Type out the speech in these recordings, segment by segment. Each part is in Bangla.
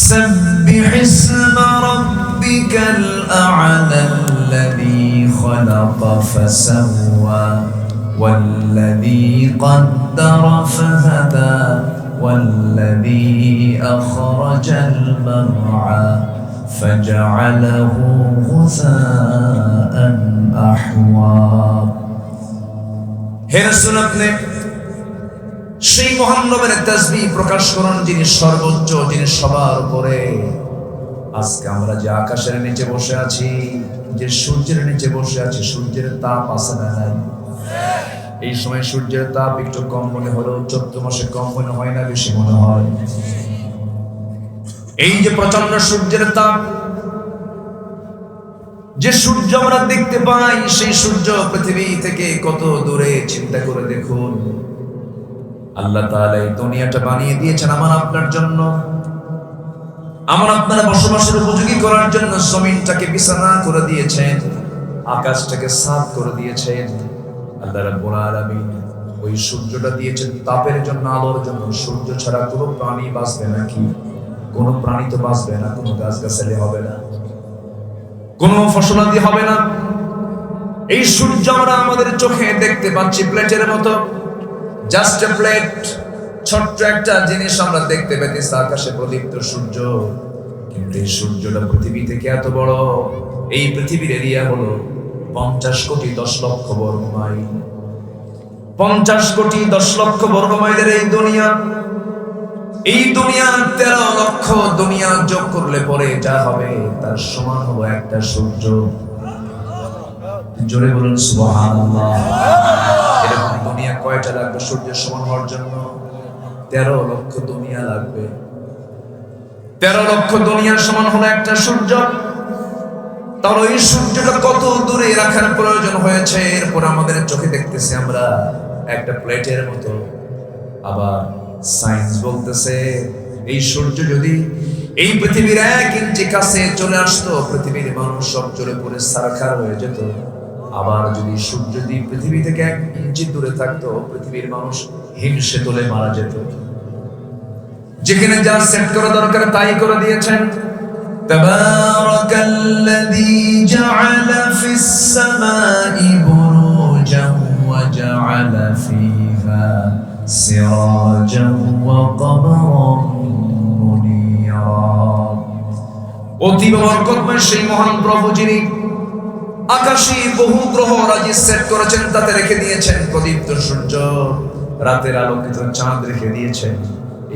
سبح اسم ربك الأعلى الذي خلق فسوى والذي قدر فهدى والذي أخرج المرعى فجعله غثاء أحوى হে রাসূল আপনি সেই মহান রবের তাসবিহ প্রকাশ করুন যিনি সর্বোচ্চ, যিনি সবার উপরে। আজকে আমরা যে আকাশের নিচে বসে আছি, যে সূর্যের নিচে বসে আছি, সূর্যের তাপ আছে না নাই? এই সময় সূর্যের তাপ একটু কম মনে হলো, 14 মাসে কম মনে হয় না, বেশি মনে হয়। এই যে প্রচন্ড সূর্যের তাপ, যে সূর্য আমরা দেখতে পাই, সেই সূর্য পৃথিবী থেকে কত দূরে চিন্তা করে দেখুন। আল্লাহ তাআলা এই দুনিয়াটা বানিয়ে দিয়েছেন আমার আপনার জন্য, আমার আপনার বসবাসের উপযোগী করার জন্য। জমিনটাকে বিছানা করে দিয়েছেন, আকাশটাকে সাফ করে দিয়েছেন। আল্লাহ রাব্বুল আলামিন ওই সূর্যটা দিয়েছেন তাপের জন্য, আলোর জন্য। সূর্য ছাড়া কোনো প্রাণী বাঁচবে নাকি? কোনো প্রাণী তো বাঁচবে না, কোনো গাছগাছালি হবে না, কোনো ফসলাদি হবে না। এই সূর্য আমরা আমাদের চোখে দেখতে পাচ্ছি প্লেটের মতো, জাস্ট এ প্লেট, ছোট্ট একটা জিনিস আমরা দেখতে পেতেছি, আকাশে প্রদীপ্ত সূর্য। কিন্তু এই সূর্যটা পৃথিবী থেকে এত বড়। এই পৃথিবীর এরিয়া হলো 50 কোটি 10 লক্ষ বর্গ মাইল। 50 কোটি 10 লক্ষ বর্গ মাইলের এই দুনিয়া, এই দুনিয়া 13 লক্ষ দুনিয়া যোগ করলে পরে যা হবে তার সমান হলো একটা সূর্য। জোরে বলুন সুবহানাল্লাহ। এরকম দুনিয়া কয়টা লাগবে সূর্যের সমান হওয়ার জন্য? 13 লক্ষ দুনিয়া লাগবে। 13 লক্ষ দুনিয়ার সমান হলো একটা সূর্য। তাহলে ওই সূর্যটা কত দূরে রাখার প্রয়োজন হয়েছে। এরপর আমাদের চোখে দেখতেছি আমরা একটা প্লেটের মতো। আবার সায়েন্স বলতেছে এই সূর্য যদি এই পৃথিবীর 1 ইঞ্চি কাছে চলে আসতো, পৃথিবীর মানুষ সব চলে পড়ে সারখার হয়ে যেত। আবার যদি সূর্য যদি পৃথিবী থেকে 1 ইঞ্চি দূরে থাকতো, পৃথিবীর মানুষ হিমশে তোলে মারা যেত। যেখানে যা সেট করা দরকার তাই করে দিয়েছেন। তাবারাকাল্লাযী জাআলা ফিস সামাই বুরুজান ওয়া জাআলা ফীহা সিরাজান ওয়া কমারান মুনীরা। অতি বরকতময় সেই মহান প্রভু যিনি আকাশে বহু গ্রহ রাজি সেট করেছেন, তাতে রেখে দিয়েছেন প্রদীপ্ত সূর্য, রাতের আলোকিত চাঁদ রেখে দিয়েছেন।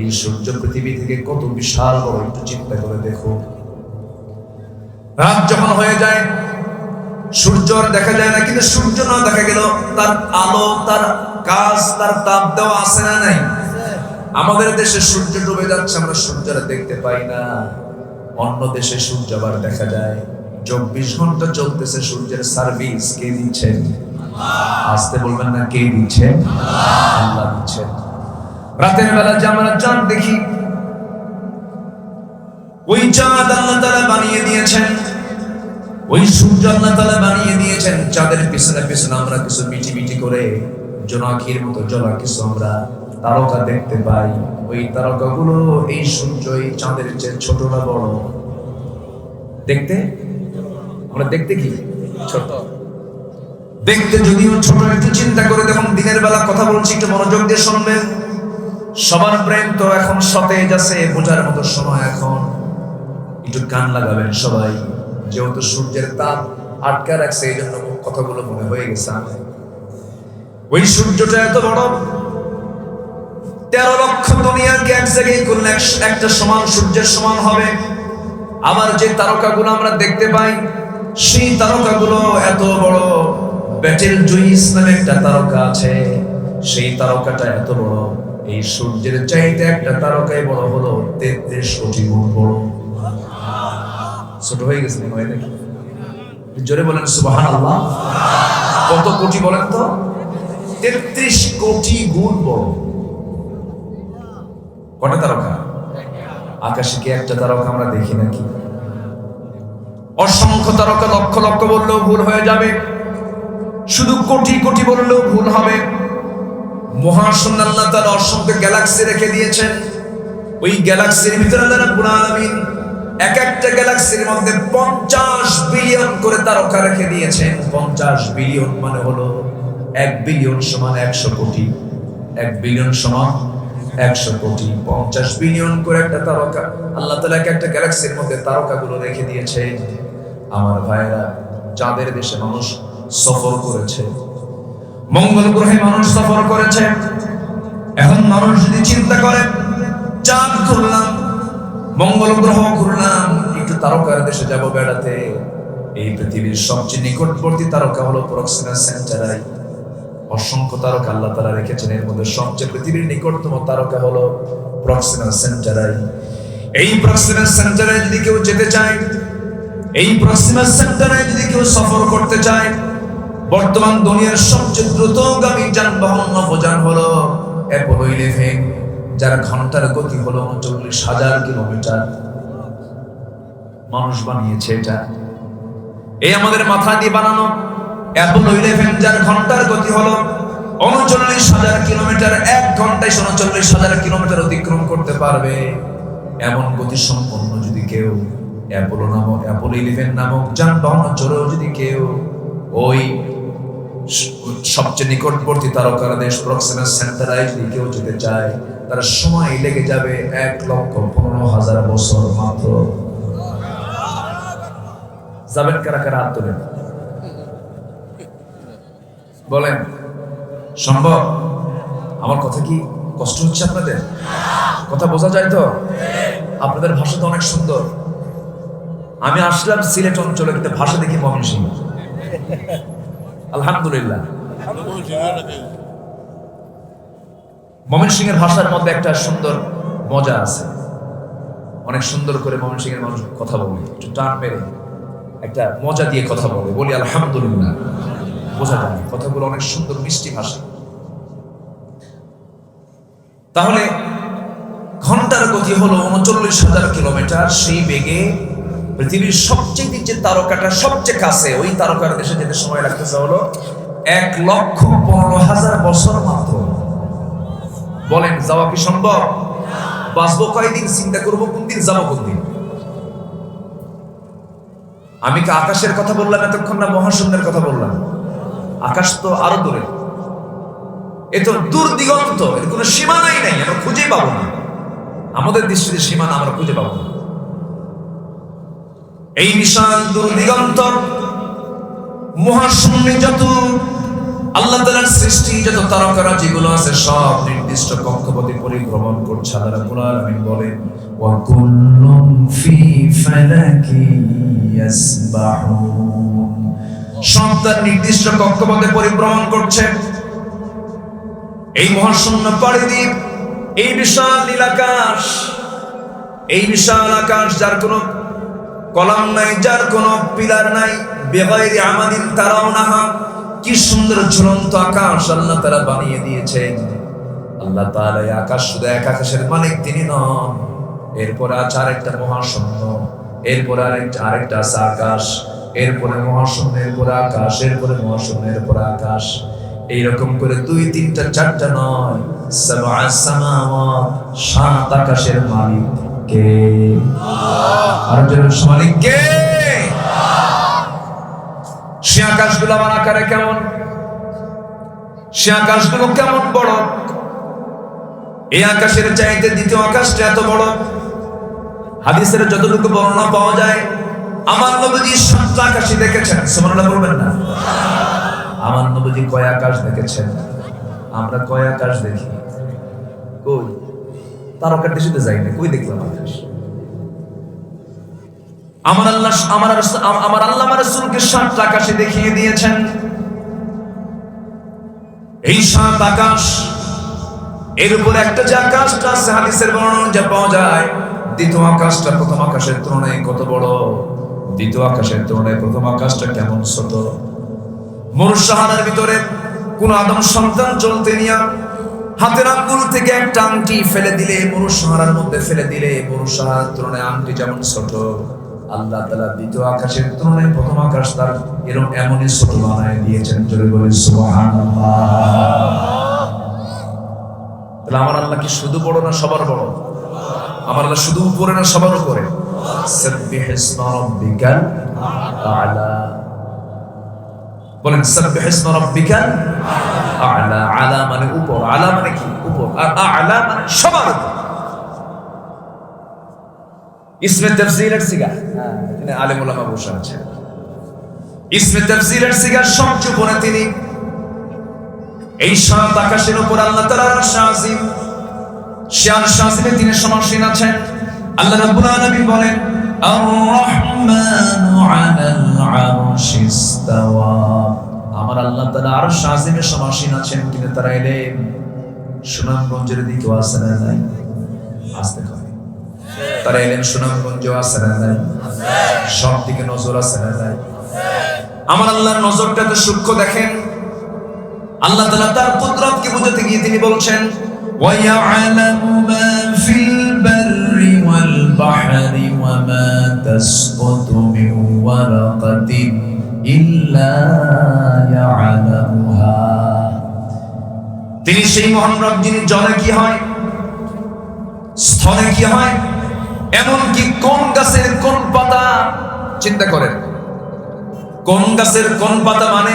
এই সূর্য পৃথিবী থেকে কত বিশাল বড়, একটু চিন্তা করে দেখো। রাত যখন হয়ে যায় সূর্য আর দেখা যায় না, কিন্তু সূর্য না দেখা গেল তার আলো, তার কাজ, তার তাপ দেওয়া আছে না নাই? আমাদের দেশে সূর্য ডুবে যাচ্ছে, আমরা সূর্যরা দেখতে পাই না। অন্য দেশে সূর্য আবার দেখা যায়। 24 ঘন্টা চলতেছে সূর্যের সার্ভিস। কে দিচ্ছেন? আসতে বলবেন না, কে দিচ্ছেন? আল্লাহ দিচ্ছেন। রাতের বেলা যে আমরা চাঁদ দেখি, ওই চাঁদ আল্লাহ তাআলা বানিয়ে দিয়েছেন, ওই সূর্য আল্লাহ তাআলা বানিয়ে দিয়েছেন। চাঁদের পিছনে পিছনে আমরা কিছু মিটি মিটি করে জোনাকির মতো জ্বলা কিছু আমরা তারকা দেখতে পাই। ওই তারকাগুলো এই সূর্য, এই চাঁদের চেয়ে ছোট না বড়? দেখতে আমরা দেখতে কি ছোট, দেখতে যদিও ছোট। একটু চিন্তা করে দেখুন, দিনের বেলা কথা বলছি, একটু মনোযোগ দিয়ে শুনবেন। সবার ব্রেন তো এখন সতেজ আছে, বোঝার মতো সময় এখন। একটু কান লাগাবেন সবাই, যেহেতু সূর্যের তাপ আটকা রাখছে এই জন্য কথাগুলো মনে হয়ে গেছে। ওই সূর্যটা এত বড়, 13 লক্ষ দুনিয়াকে এক জায়গায় করলে একটা সমান সূর্যের সমান হবে। আবার যে তারকাগুলো আমরা দেখতে পাই, সেই তারকাগুলো এত বড়। ব্যাটেল জুইস নামে একটা তারকা আছে, সেই তারকাটা এত বড়। এই সূর্যের চাইতে একটা তারকাই বড় হলো 33 কোটি গুণ বড়। ছোট হয়ে গেছে মনে হয় নাকি? জোরে বলেন সুবহানাল্লাহ। কত কোটি বলেন তো? 33 কোটি গুণ বড়। কটা তারকা? আকাশে কি একটা তারকা আমরা দেখি নাকি? অসংখ্য তারকা, লক্ষ লক্ষ বললেও ভুল হয়ে যাবে, শুধু কোটি কোটি বললেও ভুল হবে। মহাশূন্য আল্লাহ তাআলা অসংখ্য গ্যালাক্সি রেখে দিয়েছেন। ওই গ্যালাক্সির ভিতরে আল্লাহ রাব্বুল আলামিন এক একটা গ্যালাক্সির মধ্যে 50 বিলিয়ন করে তারকা রেখে দিয়েছেন। 50 বিলিয়ন মানে হলো 1 বিলিয়ন সমান 100 কোটি। 1 বিলিয়ন সমান 100 কোটি। 50 বিলিয়ন করে একটা তারকা আল্লাহ তাআলা এক একটা গ্যালাক্সির মধ্যে তারকাগুলো রেখে দিয়েছেন। আমার ভাইরা, চাঁদের দেশে মানুষ সফর করেছে, মঙ্গল গ্রহে মানুষ সফর করেছে। এখন মানুষ যদি চিন্তা করে চাঁদ ঘুরলাম, মঙ্গল গ্রহ ঘুরলাম, একটু তারকার দেশে যাব বেড়াতে, এই পৃথিবীর সবচেয়ে নিকটবর্তী তারকা হলো প্রক্সিমা সেন্টারাই। অসংখ্য তারকা আল্লাহ তাআলা রেখেছেন, এর মধ্যে সবচেয়ে পৃথিবীর নিকটতম তারকা হলো প্রক্সিমা সেন্টারাই। এই প্রক্সিমা সেন্টারাই যদি কেউ যেতে চায়, এই প্রক্সিমা সেন্টারাই যদি কেউ সফর করতে চায়, বর্তমান দুনিয়ার সবচেয়ে দ্রুতগামী যানবাহন নভোযান হলো অ্যাপোলো 11, যার ঘন্টার গতি হলো 39,000 কিলোমিটার। মানুষ বানিয়েছে এটা, এই আমাদের মাথা দিয়ে বানানো অ্যাপোলো 11, যার ঘন্টার গতি হলো 39,000 কিলোমিটার। 1 ঘন্টায় 39,000 কিলোমিটার অতিক্রম করতে পারবে। এমন গতি সম্পন্ন যদি কেউ অ্যাপোলো 11 নামক যানবাহন চড়েও যদি কেউ ওই সবচেয়ে নিকটবর্তী তারকার দেশ প্রক্সিমা সেন্টারাই যদি কেউ যেতে চায়, তার সময় লেগে যাবে 1,15,000 বছর মাত্র। যাবেন কারা কারা? হাত তোলেন, বলেন সম্ভব? আমার কথা কি কষ্ট হচ্ছে আপনাদের? কথা বোঝা যায় তো? আপনাদের ভাষা তো অনেক সুন্দর। আমি আসলাম সিলেট অঞ্চলে, কিন্তু ভাষা দেখি ময়মনসিংহ। আলহামদুলিল্লাহ। ময়মনসিংহের ভাষার মধ্যে একটা সুন্দর মজা আছে, অনেক সুন্দর করে ময়মনসিংহের মানুষ কথা বলে, একটু টান মেরে একটা মজা দিয়ে কথা বলে। বলি আলহামদুলিল্লাহ, বোঝা যায় কথাগুলো অনেক সুন্দর মিষ্টি ভাষা। তাহলে ঘন্টার গতি হলো 39,000 কিলোমিটার। সেই বেগে পৃথিবীর সবচেয়ে যে তারকাটা সবচেয়ে কাছে, ওই তারকার দেশে যেতে সময় লাগতেছে হলো 1,15,000 বছর মাত্র। বলেন যাওয়া কি সম্ভব? বাঁচবো কয়দিন, চিন্তা করবো কোন দিন যাবো কোন দিন। আমি কি আকাশের কথা বললাম এতক্ষণ, না মহাশূন্যের কথা বললাম? আকাশ তো আরো দূরে, এ তো দূর দিগন্ত, এর কোনো সীমানাই নাই, আমরা খুঁজে পাবো না। আমাদের দৃষ্টিতে সীমানা আমরা খুঁজে পাবো না। এই বিশাল দূর দিগন্ত মহাশূন্যে যত আল্লাহ তাআলার সৃষ্টি, যত তারকারা যেগুলো আছে, সব নির্দিষ্ট কক্ষপথে পরিভ্রমণ করছে। আল্লাহ রাব্বুল আলামিন বলেন, ওয়া কুল্লুম ফি ফালাকি ইয়াসবাহুন। সব তার নির্দিষ্ট কক্ষপথে পরিভ্রমণ করছে। এই মহাশূন্য পাড়ি দিয়ে এই বিশাল নীল আকাশ, এই বিশাল আকাশ যার কোনো কলাম নাই, যার কোনো পিলার নাই, বেগাইরি আমাদিন তারাউনাহা, কি সুন্দর ঝুলন্ত আকাশ আল্লাহ তাআলা বানিয়ে দিয়েছেন। আল্লাহ তাআলা এই আকাশ শুধু এক আকাশের মালিক তিনি নন, এরপরে আছে আরেকটা মহাশূন্য, এরপরে আরেকটা আছে আকাশ, এরপরে মহাশূন্য, এরপরে আকাশ, এরপরে মহাশূন্য, এরপরে আকাশ। এইরকম করে 2, 3, 4 নয়, সাবআ সামাওয়াত, 7 আকাশের মালিক কে? আর যার মালিক কে? সে আকাশগুলো আমার আকারে কেমন, সে আকাশগুলো কেমন বড়, এই আকাশের চাইতে দ্বিতীয় আকাশটা এত বড়। হাদিসের যতটুকু বর্ণনা পাওয়া যায়, আমার নবীজি 7 আকাশই দেখেছেন। সুবহানাল্লাহ বলবেন না? আমার নবীজি কয় আকাশ দেখেছেন? আমরা কয় আকাশ দেখি? কই? তারকার দেশে যাই না, কই দেখলাম আকাশ? আমার আল্লাহ আমার রাসূলকে 7 আকাশে দেখিয়ে দিয়েছেন। এই 7 আকাশ, এর উপর একটা যে আকাশটা আছে, হাদিসের বর্ণনা যা পাওয়া যায়, দ্বিতীয় আকাশটা প্রথম আকাশের তুলনায় কত বড়, দ্বিতীয় আকাশের তুলনায় প্রথম আকাশটা কেমন ছোট। মরুসাহারার ভিতরে কোন আদম সন্তান চলতে নিয়ে হাতের আঙ্গুল থেকে একটা আংটি ফেলে দিলে, মরুসাহারার মধ্যে ফেলে দিলে, মরুসাহারার তুলনায় আংটি যেমন ছোট, আল্লাহ তাআলা দ্বিতীয় আকাশের তুলনায় প্রথম আকাশ তার এমনই ছোট বানায় দিয়েছেন। জোরে বলি সুবহানাল্লাহ। তাহলে আমার আল্লাহ কি শুধু বড় না সবার বড়? আমার আল্লাহ শুধু উপরে না, সবার উপরে। সাব্বিহ ইসমা রাব্বিকাল আ'লা, বলেন সাব্বিহ ইসমা রাব্বিকাল আ'লা। আ'লা মানে উপর, আ'লা মানে কি? উপর। আর আ'লা মানে সবার উপর। ইসমে তাফসীরের সিগা, এখানে আলেম ওলামা বসে আছেন। ইসমে তাফসীরের সিগা সবচেয়ে উপরে তিনি। এই সাত আকাশের উপর আল্লাহ তাআলার আরশ আজিম, শান শাসিবে তিনি সমাসীন আছেন। আল্লাহ রাব্বুল আলামিন বলেন আর-রাহমানু আলাল আরশি ইসতাওয়া। আমার আল্লাহ তাআলা আরশ আজিমে সমাসীন আছেন, কিন্তু তারা এলেন সুনামগঞ্জের দিকে আসে না নাই? আসতে হয়। তারা এলেন সুনামগঞ্জে আসে না নাই? সব দিকে নজর আসে না নাই? আমার আল্লাহর নজরটা তো সূক্ষ্ম দেখেন। আল্লাহ তাআলা তার কুদরতকে বুঝাতে গিয়ে তিনি বলছেন وَيَعْلَمُ مَا فِي الْبَرِّ وَالْبَحْرِ وَمَا تَسْقُطُ مِنْ وَرَقَةٍ إِلَّا يَعْلَمُهَا। তিনি সেই মহান রব যিনি জলে কি হয়, স্থলে কি হয়, এমনকি কোন গাছের কোন পাতা, চিন্তা করেন, কোন গাছের কোন পাতা মানে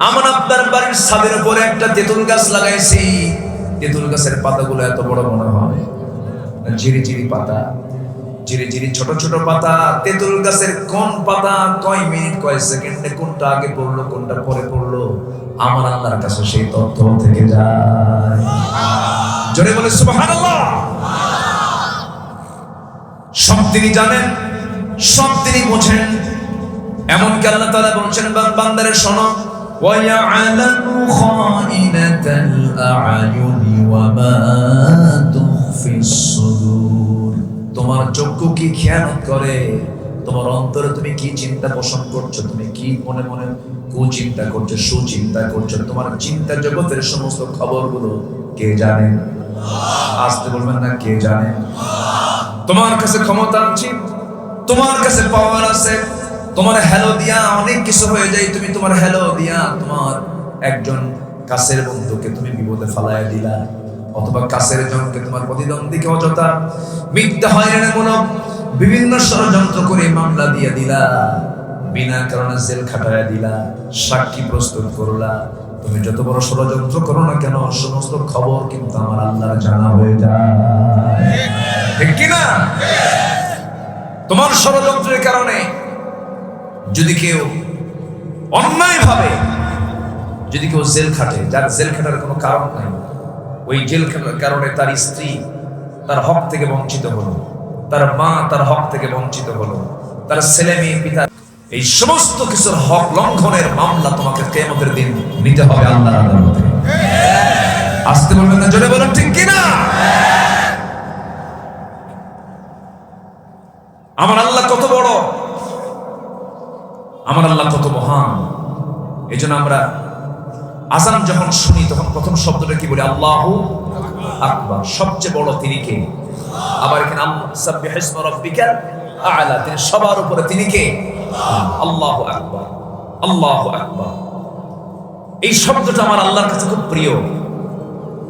আমার আপনার বাড়ির ছাদের উপরে একটা তেঁতুল গাছ লাগাইছি, তেঁতুল গাছের পাতাগুলো এত বড় মনে হয়, ঝিরি ঝিরি পাতা, ঝিরি ঝিরি ছোট ছোট পাতা। তেঁতুল গাছের কোন পাতা কয় মিনিট কয় সেকেন্ডে কোনটা আগে পড়লো কোনটা পরে পড়লো, আমার আল্লাহর কাছে সেই তথ্য থেকে যায়। জোরে বলে সুবহানাল্লাহ। সব তিনি জানেন, সব তিনি বোঝেন। এমনকি আল্লাহ তাআলা বলছেন বান্দারে শোনো وَيَعْلَمُ خَائِنَةَ الْأَعْيُنِ وَمَا تُخْفِي الصُّدُورُ। তোমার চক্ষু কি খেয়ানত করে, তোমার অন্তরে তুমি কি চিন্তা পোষণ করছো, তুমি কি মনে মনে কুচিন্তা করছো, সুচিন্তা করছো, তোমার চিন্তা জগতের সমস্ত খবরগুলো কে জানেন? আসতে বলবেন না, কে জানেন? তোমার কাছে ক্ষমতা আছে, তোমার কাছে পাওয়ার আছে, তোমার হ্যালো দিয়া অনেক কিছু হয়ে যায়। তুমি তোমার হ্যালো দিয়া তোমার একজন কাছের বন্ধুকে তুমি বিপদে ফালাইয়া দিলা, অথবা কাছের জনকে তোমার প্রতিদ্বন্দ্বীকে অযথা মিথ্যা হয়রানিমূলক বিভিন্ন ষড়যন্ত্র করে মামলা দিয়ে দিলা, বিনা কারণে জেল খাটাইয়া দিলা, সাক্ষী প্রস্তুত করলা। তুমি যত বড় ষড়যন্ত্র করো না কেন, সমস্ত খবর কিন্তু আমার আল্লাহর জানা হয়ে যায়, ঠিক কিনা? তোমার ষড়যন্ত্রের কারণে যদি কেউ অন্যায় ভাবে, যদি কেউ জেল খাটে, যার জেল খাটার কোনো কারণ নাই, ওই জেল খাটার কারণে তার স্ত্রী তার হক থেকে বঞ্চিত হলো, তার মা তার হক থেকে বঞ্চিত হলো, তার ছেলে মেয়ে পিতা, এই সমস্ত কিছুর হক লঙ্ঘনের মামলা তোমাকে কিয়ামতের দিন নিতে হবে আল্লাহর আদালতে। আসতে বলবেন না, জোরে বলেন ঠিক কিনা? আমার আল্লাহ কত বড়, আমার আল্লাহ কত মহান। এই জন্য আমরা আযান যখন শুনি তখন প্রথম শব্দটা কি বলি? আল্লাহু আকবার। সবচেয়ে বড় তিনি কে? আবার এখানে সাব্বিহ ইসমা রাব্বিকাল আ'লা, তিনি সবার উপরে, তিনি কে? আল্লাহু আকবার, আল্লাহু আকবার। এই শব্দটা আমার আল্লাহর কাছে খুব প্রিয়,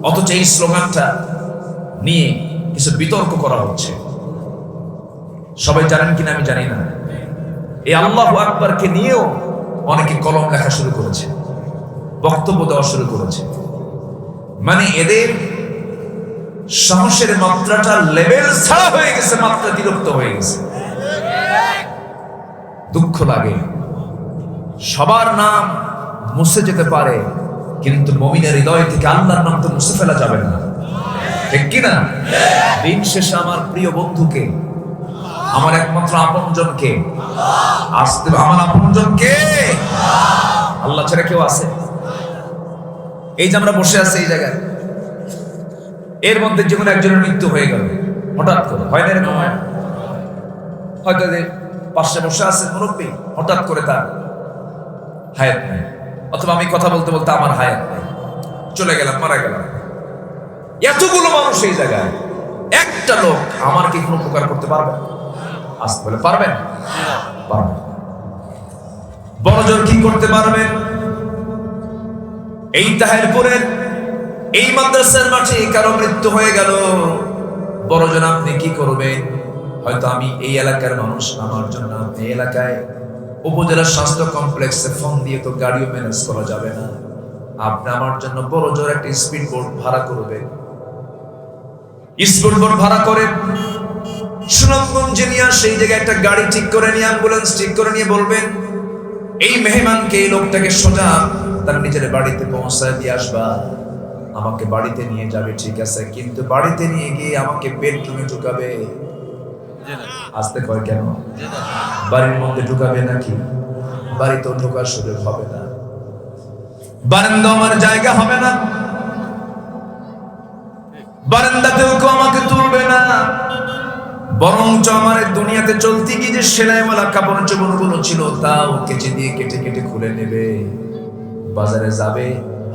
অথচ এই স্লোগানটা নিয়ে কিছু বিতর্ক করা হচ্ছে। সবাই জানেন কিনা আমি জানি না, এই আল্লাহু আকবারকে নিয়েও অনেকে কলম লেখা শুরু করেছে, বক্তব্য দেওয়া শুরু করেছে। মানে এদের সাহসের মাত্রাটা লেভেল ছাড়া হয়ে গেছে, মাত্রা বিরক্ত হয়ে গেছে। দুঃখ লাগে, সবার নাম মুছে যেতে পারে, কিন্তু মুমিনের হৃদয় থেকে আল্লাহর নাম তো মুছে ফেলা যাবে না, ঠিক কিনা? দিন শেষে আমার প্রিয় বন্ধুকে, আমার একমাত্র আপনজনকে, আসতে আমার আপনজনকে আল্লাহ ছাড়া কেউ আছে? এই যে আমরা বসে আছি এই জায়গায়, এর মধ্যে যে কোনো একজনের মৃত্যু হয়ে গেল হঠাৎ করে, হয় না এরকম? হয় হয়তো পাশে বসে আছে মুরব্বী, হঠাৎ করে তার হায়াত নেই, অথবা আমি কথা বলতে বলতে আমার হায়াত নেই, চলে গেলাম, মারা গেলাম। এতগুলো মানুষ এই জায়গায়, একটা লোক আমার কি কোনো উপকার করতে পারবে? আসতে বলে পারবেন? পারবেন। বড়জোর কি করতে পারবেন? এই তাহেরপুরের এই মাদ্রাসার মাঠে কারো মৃত্যু হয়ে গেল, বড়জন আপনি কি করবেন? হয়তো আমি এই এলাকার মানুষ, আমার জন্য আপনি এলাকায় উপজেলা স্বাস্থ্য কমপ্লেক্সে ফোন দিয়ে তো গাড়িও ম্যানেজ করা যাবে না, আপনি আমার জন্য বড় জোর একটা স্পিড বোট ভাড়া করবেন। স্পিড বোট ভাড়া করে সুনামগঞ্জে নিয়ে সেই জায়গায় একটা গাড়ি ঠিক করে নিয়ে, অ্যাম্বুলেন্স ঠিক করে নিয়ে বলবেন এই মেহমানকে, এই লোকটাকে সোজা তার নিজের বাড়িতে পৌঁছায় দিয়ে আসবা। আমাকে বাড়িতে নিয়ে যাবে, ঠিক আছে, কিন্তু বাড়িতে নিয়ে গিয়ে আমাকে বেডরুমে ঢুকাবে। আসতে কয় কেন? বাড়ির মধ্যে ঢুকাবে নাকি? বাড়িতেও ঢোকার সুযোগ হবে না, বারান্দা আমার জায়গা হবে না, বারান্দাতেও কেউ আমাকে তুলবে না। বরঞ্চ আমার দুনিয়াতে চলতে গিয়ে যে সেলাইওয়ালা কাপড় চোপড় গুলো ছিল তাও কেচে দিয়ে কেটে কেটে খুলে নেবে। বাজারে যাবে,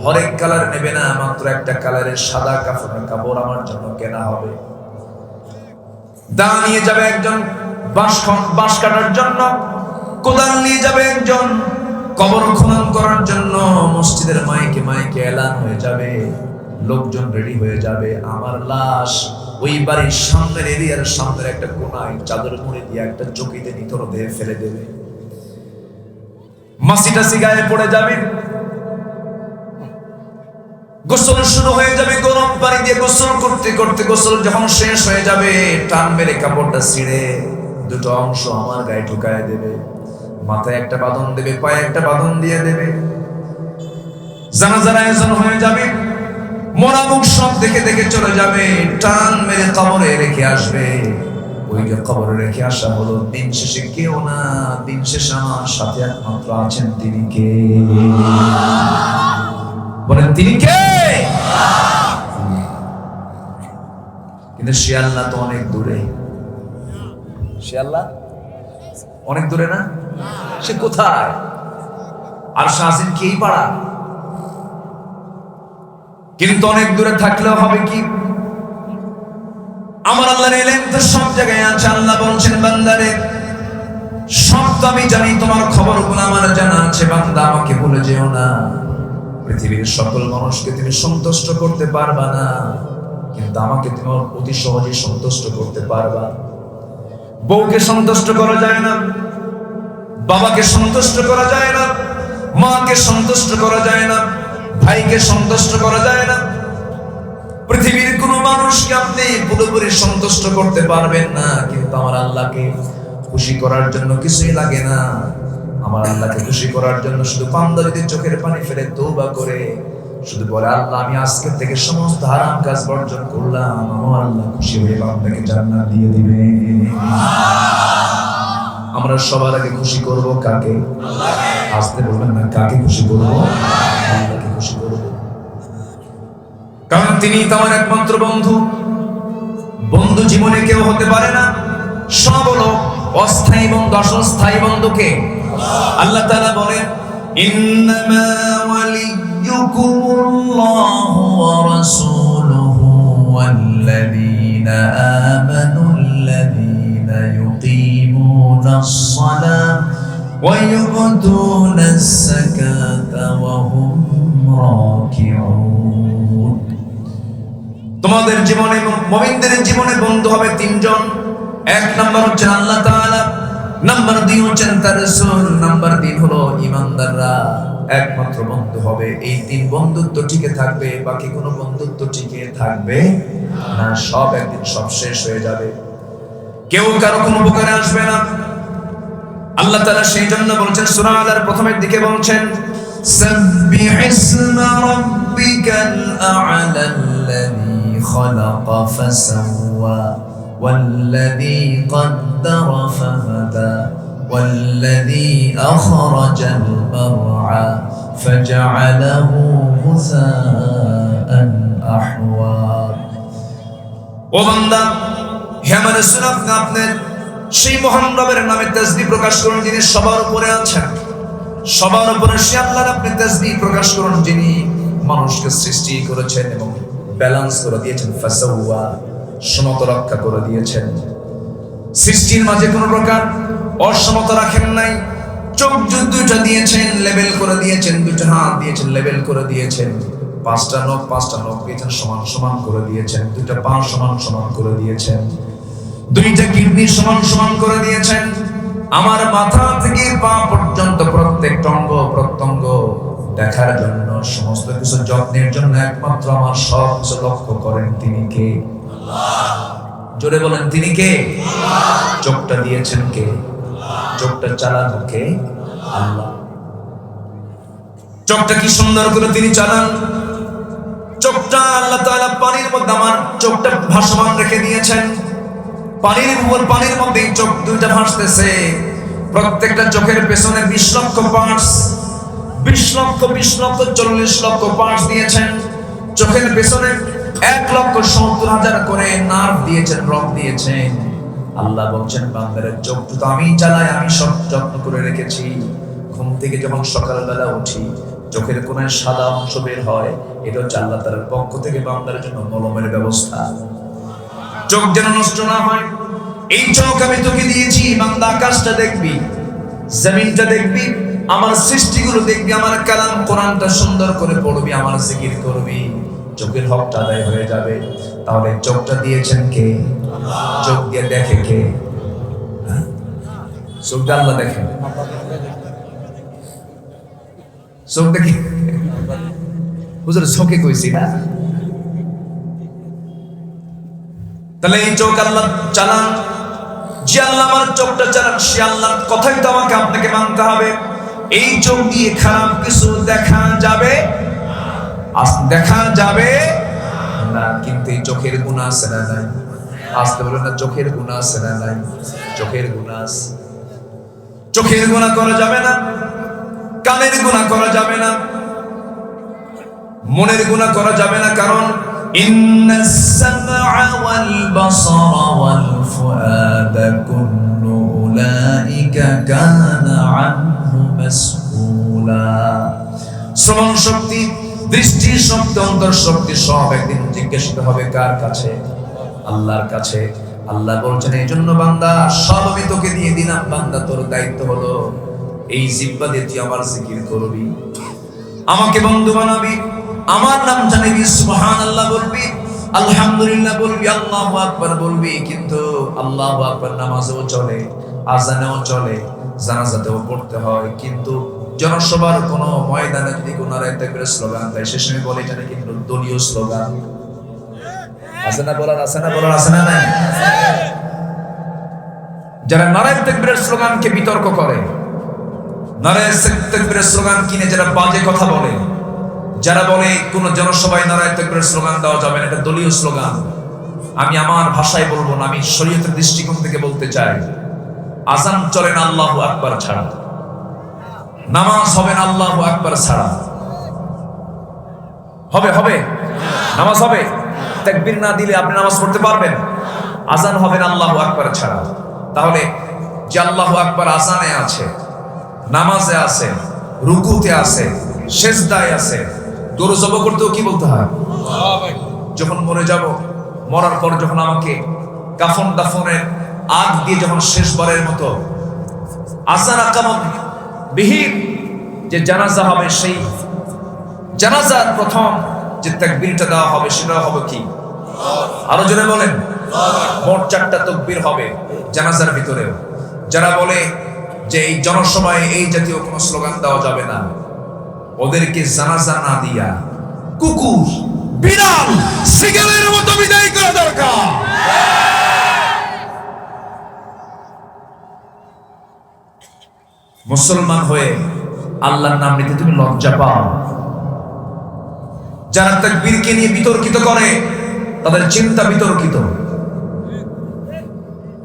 হরেক কালার নেবে না, মাত্র একটা কালারের সাদা কাপড় আমার জন্য কেনা হবে। দা নিয়ে যাবে একজন বাঁশ কাটার জন্য, কোদাল নিয়ে যাবে একজন কবর খনন করার জন্য। মসজিদের মাইকে মাইকে এলান হয়ে যাবে, লোকজন রেডি হয়ে যাবে। আমার লাশ ওই বাড়ির সামনের এরিয়ার সামনের একটা কোনায় চাদর মুড়ি দিয়ে একটা চকিতে নিথর দিয়ে ফেলে দেবে। মাসি টাসি গায়ে পড়ে যাবে, গোসল শুরু হয়ে যাবে, গরম পানি দিয়ে গোসল করতে করতে গোসল যখন শেষ হয়ে যাবে, টান মেরে কাপড়টা ছিঁড়ে দুটো অংশ আমার গায়ে ঢুকায় দেবে। মাথায় একটা বাঁধন দেবে, পায়ে একটা বাঁধন দিয়ে দেবে। জানাজার আয়োজন হয়ে যাবে, মরা মুখ সব দেখে দেখে চলে যাবে, টান মেরে কবরে রেখে আসবে। ওই যে কবরে রেখে আসা হলো দিন শেষে কেউ না, দিন শেষে আমার সাথে একমাত্র আছেন তিনি কে? বলেন তিনি কে? কিন্তু সে আল্লাহ তো অনেক দূরে। সে আল্লাহ অনেক দূরে না? সে কোথায়? আর শাসিন কি এই পাড়া? কিন্তু অনেক দূরে থাকলেও হবে কি? আমার আল্লাহর ইলম তো সব জায়গায় আছে। আল্লাহ বলছেন বান্দারে সব তো আমি জানি, তোমার খবরগুলো আমার জানা আছে, বান্দা আমাকে ভুলে যেও না। পৃথিবীর সকল মানুষকে তুমি সন্তুষ্ট করতে পারবা না, কিন্তু আমাকে তুমি অতি সহজেই সন্তুষ্ট করতে পারবা। বউকে সন্তুষ্ট করা যায় না, বাবাকে সন্তুষ্ট করা যায় না, মাকে সন্তুষ্ট করা যায় না, ভাইকে সন্তুষ্ট করা যায় না। পৃথিবীর কোন মানুষকে আপনি পুরোপুরি সন্তুষ্ট করতে পারবেন না, কিন্তু আমার আল্লাহকে খুশি করার জন্য কিছুই লাগে না। আমার আল্লাহকে খুশি করার জন্য শুধু বান্দা যদি চোখের পানি ফেলে তওবা করে শুধু বলে আল্লাহ আমি আজকে থেকে সমস্ত হারাম কাজ বর্জন করলাম, আমার আল্লাহ খুশি হয়ে বান্দাকে জান্নাত দিয়ে দিবে। আমরা সবার আগে খুশি করব কাকে? আল্লাহকে। আসতে বলবেন না, কাকে খুশি করব? আল্লাহকে খুশি করব, কারণ তিনি তো আমার একমাত্র বন্ধু। বন্ধু জীবনে কেউ হতে পারে না, সব হলো অস্থায়ী বন্ধু। অস্থায়ী বন্ধুকে আল্লাহ তাআলা বলেন ইন্নামা ওয়ালিয়্যুকুমুল্লাহু ওয়া রাসূলুহু ওয়াল্লাযীনা আমানুল্লাযীনা ইউকিমুনাস সালাতা ওয়া ইউ'তুনাস যাকাতা ওয়া হুম রাকিউন। তোমাদের জীবনে, মুমিনদের জীবনে বন্ধু হবে তিনজন। এক নাম্বার হচ্ছে আল্লাহ তাআলা, নাম্বার 2 হচ্ছেন তার রাসূল, নাম্বার 3 হলো ঈমানদাররা। একমাত্র বন্ধু হবে। এই 3 বন্ধুত্ব টিকে থাকবে, বাকি কোনো বন্ধুত্ব টিকে থাকবে না। সব একদিন সব শেষ হয়ে যাবে, কেউ কারো কোনো উপকারে আসবে না। আল্লাহ তাআলা সেই জন্য বলছেন সূরা আলার প্রথমের দিকে বলছেন সাব্বিহিসমা রাব্বিকাল আ'লাল্লাযী খালাকা ফাসাওয়া والذي قدر فهدى والذي أخرج المرعى فجعله غثاء أحوى। ও বান্দা, হে আমার রাসূল, আপনি সেই মহান রবের নামে তাসবিহ প্রকাশ করুন যিনি সবার উপরে আছেন। সবার উপরে সে আল্লাহর আপনি তাসবিহ প্রকাশ করুন যিনি মানুষকে সৃষ্টি করেছেন এবং ব্যালেন্স করে দিয়েছেন। ফাসাওয়া, সমতা রক্ষা করে দিয়েছেন। সৃষ্টির মাঝে কোন প্রকার অসমতা রাখেন নাই। চোখ দুইটা দিয়েছেন, লেবেল করে দিয়েছেন। দুইটা হাত দিয়েছেন, লেবেল করে দিয়েছেন। 5টা নখ দিয়েছেন, সমান সমান করে দিয়েছেন। 2টা পা সমান সমান করে দিয়েছেন। 2টা কিডনি সমান সমান করে দিয়েছেন। আমার মাথা থেকে পা পর্যন্ত প্রত্যেকটা অঙ্গ প্রত্যঙ্গ দেখার জন্য, সমস্ত কিছু যত্নের জন্য একমাত্র আমার সব কিছু লক্ষ্য করেন তিনি কে? জোরে বলেন তিনি কে? চোখটা দিয়েছেন কে? চোখটা চালানো কে? আল্লাহ। চোখটা কি সুন্দর করে তিনি চালান। চোখটা আল্লাহ তাআলা পানির মধ্যে আমার চোখটা ভাসমান রেখে দিয়েছেন। পানির মধ্যে চোখ 2টা ভাসতেছে। প্রত্যেকটা চোখের পেছনে 20 লক্ষ পার্টস, 20 লক্ষ 40 লক্ষ পার্টস দিয়েছেন। চোখের পেছনে 1,70,000 করে নার্ভ দিয়েছেন, রগ দিয়েছেন। আল্লাহ বলছেন বান্দারে চোখ তো আমি চালাই, আমি সব যত্ন করে রেখেছি। ঘুম থেকে যখন সকালবেলা উঠি চোখের কোণে সাদা অংশ বের হয়, এটা হচ্ছে আল্লাহ তাআলার পক্ষ থেকে বান্দার জন্য মলমের ব্যবস্থা। চোখ যেন নষ্ট না হয়, এই চোখ আমি তোকে দিয়েছি। বান্দা আকাশটা দেখবি, জমিনটা দেখবি, আমার সৃষ্টিগুলো দেখবি, আমার কালাম কোরআনটা সুন্দর করে পড়বি, আমার জিকির করবি, চোখের হকটা আদায় হয়ে যাবে। তাহলে চোখটা দিয়েছেন কে? চোখ দিয়ে দেখে কে? চোখ দিয়ে আল্লাহ দেখেন। চোখ দেখি হুজুর চোখে কইছি না? তাহলে এই চোখ আল্লাহ চালান। যে আল্লাহ আমার চোখটা চালান, সে আল্লাহর কথাই তো আমাকে আপনাকে মানতে হবে। এই চোখ দিয়ে খারাপ কিছু দেখা যাবে না, কিন্তু এই চোখের গুনাহ আছে না নাই? আসতে বলেন না, চোখের গুনাহ আছে না নাই? চোখের গুনাহ আছে। চোখের গুনাহ করা যাবে না, কানের গুনাহ করা যাবে না, মনের গুনাহ করা যাবে না। কারণ ইন্নাস সামআ ওয়াল বাসারা ওয়াল ফুআদা কুল্লু উলাইকা কানা আনহু মাসউলা। শ্রবণ শক্তি, দৃষ্টি শক্তি, অন্তর শক্তি সব একদিন জিজ্ঞাসিত হবে কার কাছে? আল্লাহর কাছে। আল্লাহ বলছেন এই জন্য বান্দা সব আমি তোকে দিয়ে দিলাম। বান্দা তোর দায়িত্ব হলো এই জিহ্বা দিয়ে তুই আমার জিকির করবি, আমাকে বন্ধু বানাবি, আমার নাম জানাবি, সুবহানাল্লাহ বলবি, আলহামদুলিল্লাহ বলবি, আল্লাহু আকবার বলবি। কিন্তু আল্লাহু আকবার নামাজেও চলে, আযানেও চলে, জানাজাতেও পড়তে হয়। কিন্তু জনসভার কোন ময়দানে যদি কোন নারায়ে তাকবীরের স্লোগান দেয়, সে সময় বলে এটা নাকি দলীয় স্লোগান। আছে না বলার? আছে না বলার? আছে না নাই? যারা নারায়ে তাকবীরের স্লোগানকে বিতর্ক করে, নারায়ে তাকবীরের স্লোগান কিনে যারা বাজে কথা বলে, যারা বলে কোন জনসভায় নারায়ে তাকবীরের স্লোগান দেওয়া যাবে না, এটা দলীয় স্লোগান। আমি আমার ভাষায় বলবো না, আমি শরীয়তের দৃষ্টিকোণ থেকে বলতে চাই। আযান চলে না আল্লাহু আকবার ছাড়া, নামাজ হবে না আল্লাহু আকবার ছাড়া। হবে নামাজ হবে, তাকবীর না দিলে আপনি নামাজ পড়তে পারবেন? আযান হবে না আল্লাহু আকবার ছাড়া। তাহলে যে আল্লাহু আকবার আযানে আছে, নামাজে আছে, রুকুতে আছে, সিজদায় আছে, দরুদ জপ করতেও কি বলতে হয়? যখন মরে যাব, মরার পর যখন আমাকে কাফন দাফনের আগ দিয়ে যখন শেষবারের মতো আযান আকামত বিহীন যে জানাজা হবে, সেই জানাজার প্রথম যে তাকবীরটা দেওয়া হবে সেটা হবে কি? আরো জোরে বলেন। মোট 4টা তাকবীর হবে জানাজার ভিতরেও। যারা বলে যে এই জনসভায় এই জাতীয় কোনো স্লোগান দেওয়া যাবে না, ওদেরকে জানাজা না দিয়া কুকুর, বিড়াল, সিগারের মতো বিদায় করা দরকার। মুসলমান হয়ে আল্লাহর নাম নিতে তুমি লজ্জা পাও? যারা তাকবীরকে নিয়ে বিতর্কিত করে, তাদের চিন্তা বিতর্কিত,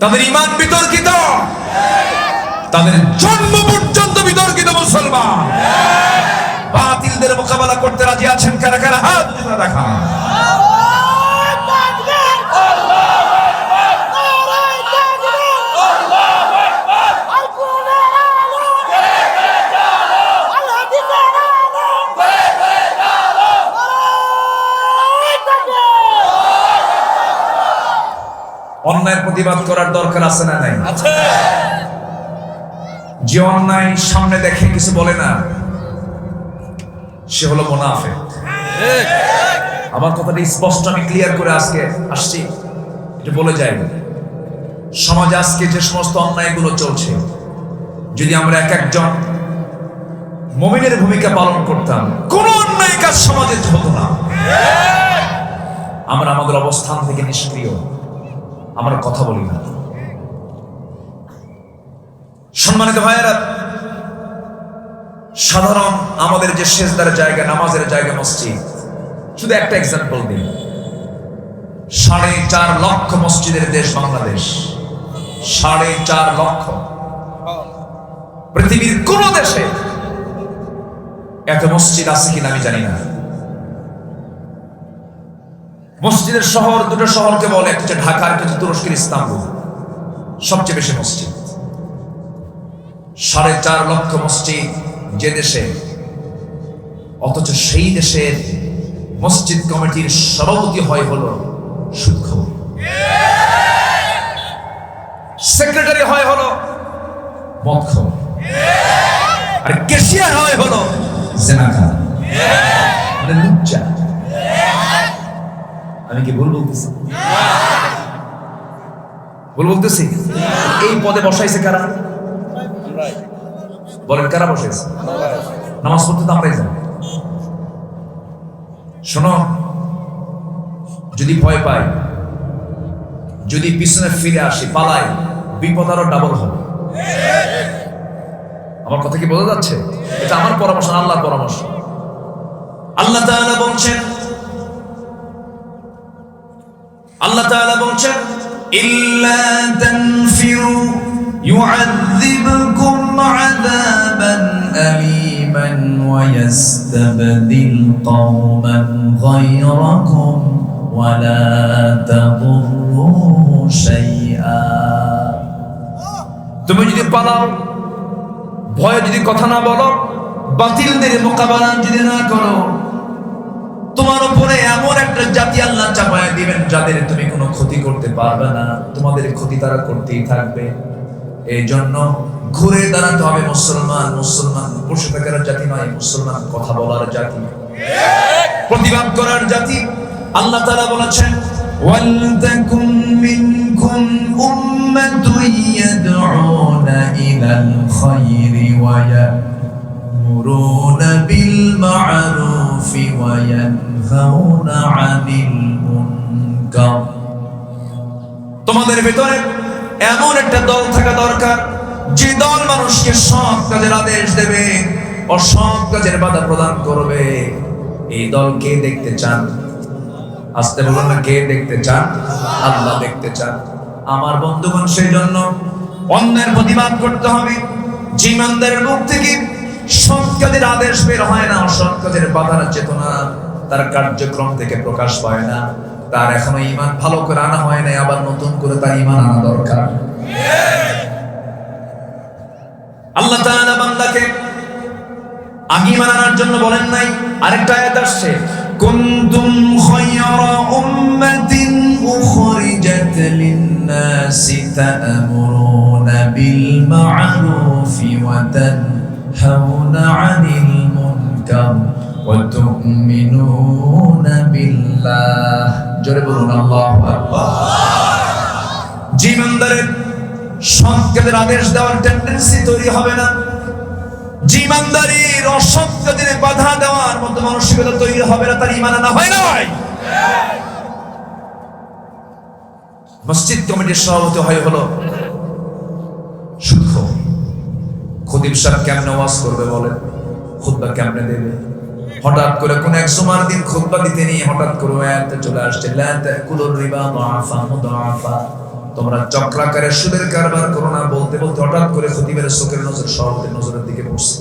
তাদের ঈমান বিতর্কিত, তাদের জন্ম পর্যন্ত বিতর্কিত। মুসলমান বাতিলদের মোকাবেলা করতে রাজি আছেন কারা কারা? হাত তুলে দেখা। অন্যায়ের প্রতিবাদ করার দরকার আছে না নাই? আছে। যে অন্যায় সামনে দেখে কিছু বলে না, সে হলো মুনাফিক। আমার কথাটা স্পষ্ট আমি ক্লিয়ার করে আজকে আসছি, এটা বলে যাই। সমাজে আজকে যে সমস্ত অন্যায়গুলো চলছে, যদি আমরা এক একজন মুমিনের ভূমিকা পালন করতাম, কোন অন্যায় কাজ সমাজে হতো না। আমরা আমাদের অবস্থান থেকে নিষ্ক্রিয়, আমরা কথা বলি না। সম্মানিত ভাইয়েরা, সাধারণ আমাদের যে সেজদার জায়গা, নামাজের জায়গা মসজিদ, শুধু একটা এক্সাম্পল দিই। 4.5 লক্ষ মসজিদের দেশ বাংলাদেশ, 4.5 লক্ষ। পৃথিবীর কোন দেশে এত মসজিদ আছে কিনা আমি জানি না। মসজিদের শহর, দুটো শহরকে বলে, একটা হচ্ছে ঢাকা, একটা হচ্ছে তুরস্কের ইস্তাম্বুল। সবচেয়ে বেশি মসজিদ, 4.5 লক্ষ মসজিদ যে দেশে, অথচ সেই দেশের মসজিদ কমিটির সভাপতি হয় হলো সুদখোর, সেক্রেটারি হয় হলো মদখোর, আর ক্যাশিয়ার হয় হলো জেনাকার, মানে লুচ্চা। আমি কি ভুল বলতেছি? ভুল বলতেছি? এই পদে বসাইছে কারা? বলেন, কারা বসাইছে? নামাজ পড়তে তো আমরাই যাই। শোনো, যদি ভয় পাই, যদি পিছনে ফিরে আসি, পালাই, বিপদ আরো ডাবল হবে। আমার কথা কি বোঝা যাচ্ছে? এটা আমার পরামর্শ, আল্লাহর পরামর্শ। আল্লাহ তাআলা বলছেন, ইল্লা তানফিরু يعذبكم عذابا أليما ويستبدل قوما غيركم ولا تضروه شيئا। তুমি যদি পালাও, ভয়ে যদি কথা না বলো, বাতিলদের মোকাবেলা যদি না করো, তোমার উপরে এমন একটা জাতি আল্লাহ চাপায় দিবেন যাদের তুমি কোনো ক্ষতি করতে পারবে না, তোমাদের ক্ষতি তারা করতেই থাকবে। এই জন্য ঘুরে দাঁড়াতে হবে। মুসলমান বসে থাকার জাতি নয়, মুসলমান কথা বলার জাতি, প্রতিবাদ করার জাতি। আল্লাহ তাআলা বলেছেন, ওয়ালতাকুম মিনকুম উম্মাতুন ইয়াদউনা ইলাল খায়রি ওয়া ইয়ামুরুনা বিল মা'রুফি ওয়া ইয়ানহাউনা আনিল মুনকার। তোমাদের ভিতরে এমন একটা দল থাকা দরকার, যে দল মানুষকে সৎ কাজের আদেশ দেবে, অসৎ কাজের বাধা প্রদান করবে। এই দল কে দেখতে চান? আসতে বলুন না, কে দেখতে চান? আল্লাহ দেখতে চান। আমার বন্ধুগণ, সেই জন্য অন্যায়ের প্রতিবাদ করতে হবে। যে ইমানদারের মুখ থেকে সৎ কাজের আদেশ বের হয় না, অসৎ কাজের বাধার চেতনা তার কার্যক্রম থেকে প্রকাশ পায় না, তার এখনো ঈমান ভালো করে আনা হয় নাই, আবার নতুন করে তার ঈমান আনা দরকার। আল্লাহ তাআলা বান্দাকে আগে ঈমান আনার জন্য বলেন নাই? আরেকটা আয়াত আসছে, কুনতুম খায়রা উম্মাতিন উখরিজাত লিন-নাসি তা'মুরুনা বিল মা'রুফি ওয়া তানহাউনা আনিল মুনকার ওয়া তু'মিনুনা বিল্লাহ। জোরে বলুন আল্লাহু আকবার। জীবনদারের সৎ কাজের আদেশ দেওয়ার টেন্ডেন্সি তৈরি হবে না, জীবনদারির অসৎ কাজের বাধা দেওয়ার মতো মানসিকতা তৈরি হবে না, তার ঈমান আনা হয় না। মসজিদ কমিটির সভাপতি হয় হলো সুদখোর। খতিব সাহেব কেমনে ওয়াজ করবে বলেন? খুতবা কেমনে দেবে? হঠাৎ করে কোন এক জুমার দিন খুতবা দিতে নিয়ে হঠাৎ করে আয়াতে চলে আসছে, লা তাকুলুর রিবা মুআফা মুদাআফা, তোমরা চক্রাকারে সুদের কারবার করো না। বলতে বলতে হঠাৎ করে খতিবের চোখের নজর সভাপতির নজরের দিকে পড়ছে।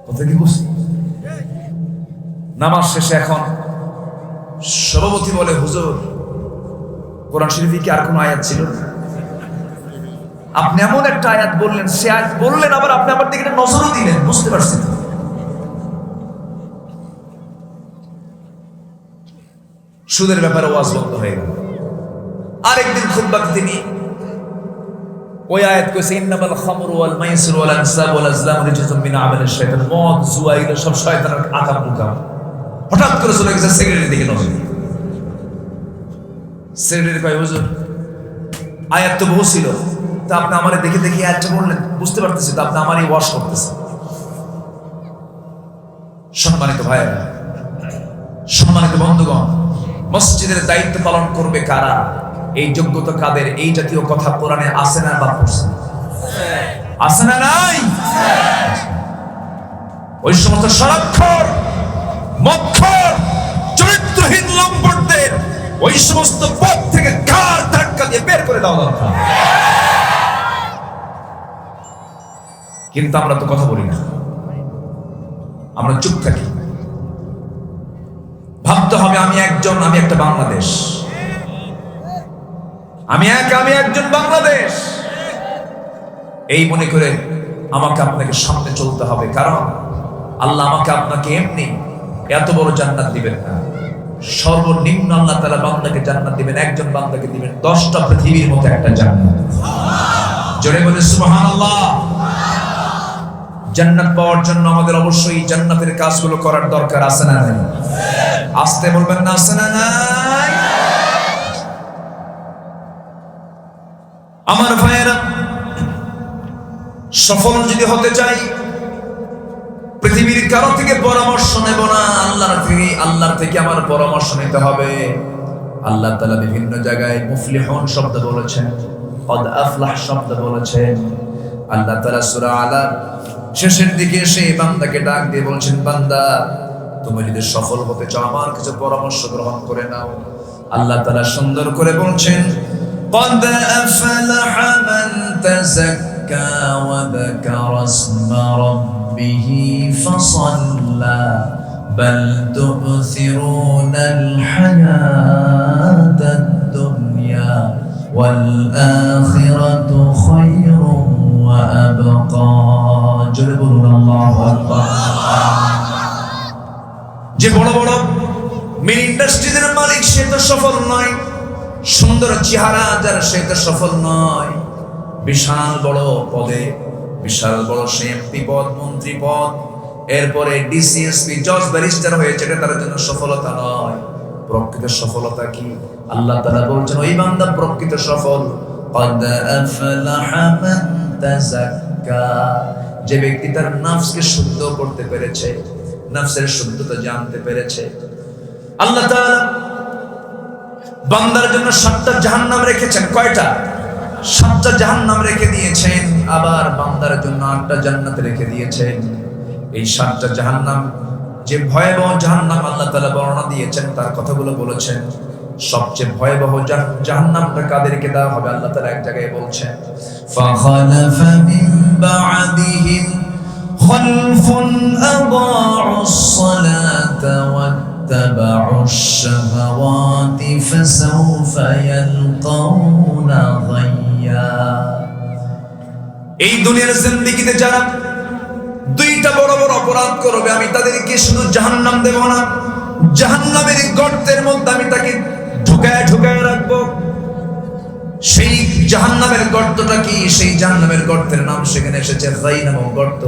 কথা কি বুঝছে? নামাজ শেষে এখন সভাপতি বলে, হুজুর, কোরআন শরীফে কি আর কোন আয়াত ছিল? আপনি এমন একটা আয়াত বললেন, সে আয়াত বললেন, আবার আপনি আমার দিকে নজরও দিলেন, বুঝতে পারছেন? সুদের ব্যাপারে ওয়াজ বন্ধ হয়ে গেল। আরেকদিন খুতবা তিনি ওই আয়াত কইছে ইন্নামাল খামরু ওয়াল মাইসিরু ওয়াল আনসাবু ওয়াল আজলামু রিজসুম মিন আমালিশ শাইতান। মদ জুয়া এগুলো সব শয়তানের আকাম মুকাম। হঠাৎ করে চলে গেছে সিগারেটের দিকে নজর। সিগারেট কয় হুজুর আয়াত তো বহু ছিল, তা আপনি আমারে দেখে দেখে আয়াতটা বললেন, বুঝতে পারতেছি তো আপনি আমারই ওয়াশ করতেছেন। সম্মানিত ভাইয়েরা, সম্মানিত বন্ধুগণ, মসজিদের দায়িত্ব পালন করবে কারা, এই যোগ্যতা কাদের, এই জাতীয় কথা কোরআনে আছে না বা পড়ছে? আছে না নাই? ওই সমস্ত সারাক্ষর মক্ষর চরিত্রহীন লম্পটদের ওই সমস্ত পথ থেকে ঘাড় ধাক্কা দিয়ে বের করে দেওয়া দরকার। কিন্তু আমরা তো কথা বলি না, আমরা চুপ থাকি। ভাবতে হবে আমি একজন, আমি একটা বাংলাদেশ, আমি একজন বাংলাদেশ, এই মনে করে আমাকে আপনাকে সামনে চলতে হবে। কারণ আল্লাহ আমাকে আপনাকে এমনি এত বড় জান্নাত দিবেন না। সর্বনিম্ন আল্লাহ তাআলা বান্দাকে জান্নাত দিবেন, একজন বান্দাকে দিবেন 10টা পৃথিবীর মতো একটা জান্নাত। জোরে বলে সুবহানাল্লাহ। জান্নাত পাওয়ার জন্য আমাদের অবশ্যই জান্নাতের কাজগুলো করার দরকার আছে না নাই? আসতে বলবেন না, আছে না নাই? আমার ভাইয়েরা, সফল যদি হতে চাই পৃথিবীর কারো থেকে পরামর্শ নেব না, আল্লাহর থেকে আমার পরামর্শ নিতে হবে। আল্লাহ তাআলা বিভিন্ন জায়গায় মুফলিহুন শব্দ বলেছেন, কদ আফলাহ শব্দ বলেছেন। আল্লাহ তাআলা সূরা আলা শেষের দিকে সেই বান্দাকে ডাক দিয়ে বলছেন, বান্দা তুমি যদি সফল হতে চাও আমার কিছু পরামর্শ গ্রহণ করে নাও। আল্লাহ তাআলা সুন্দর করে বলছেন, قد أفلح من تزكى وذكر اسم ربه فصلى بل تؤثرون الحياة الدنيا والآخرة خير وأبقى جل الله أكبر। যে বড় বড় মিনি ইন্ডাস্ট্রিজের মালিক সে তো সফল নয়, সুন্দর চেহারা যার সে তো সফল নয়, বিশাল বড় পদে, বিশাল বড় এমপি পদ, মন্ত্রী পদ, এরপরে ডিসিএসপি, জজ, ব্যারিস্টার হয়েছে, এটা তার জন্য সফলতা নয়। প্রকৃত সফলতা কি? আল্লাহ তাআলা বলছেন ওই বান্দা প্রকৃত সফল। قد أفلح من تزكى, যে ব্যক্তি তার নফসকে শুদ্ধ করতে পেরেছে, নফসের শুদ্ধতা জানতে পেরেছে। আল্লাহ তাআলা বান্দার জন্য 7টা জাহান্নাম রেখেছেন। কয়টা? 7টা জাহান্নাম রেখে দিয়েছেন। আবার বান্দার জন্য 8টা জান্নাত রেখে দিয়েছেন। এই 7টা জাহান্নাম যে ভয়াবহ জাহান্নাম আল্লাহ তাআলা বর্ণনা দিয়েছেন, তার কথাগুলো বলেছেন। সবচেয়ে ভয়াবহ জাহান্নামটা কাদেরকে দেওয়া হবে আল্লাহ তাআলা এক জায়গায় বলছেন, ফাখালাফা মিন বা'দিহিম খালফুন আদাউস সালাতা واتبعوا الشهوات فسوف يلقون غيا। এই দুনিয়ার জিন্দেগিতে যারা 2টা বড় বড় অপরাধ করবে, আমি তাদেরকে শুধু জাহান্নাম দেব না, জাহান্নামের গর্তের মধ্যে আমি তাকে ঢুকায় রাখবো। সেই জাহান্নামের গর্তটা কি? সেই জাহান্নামের গর্তের নাম সেখানে এসেছে গাই নামক গর্ত।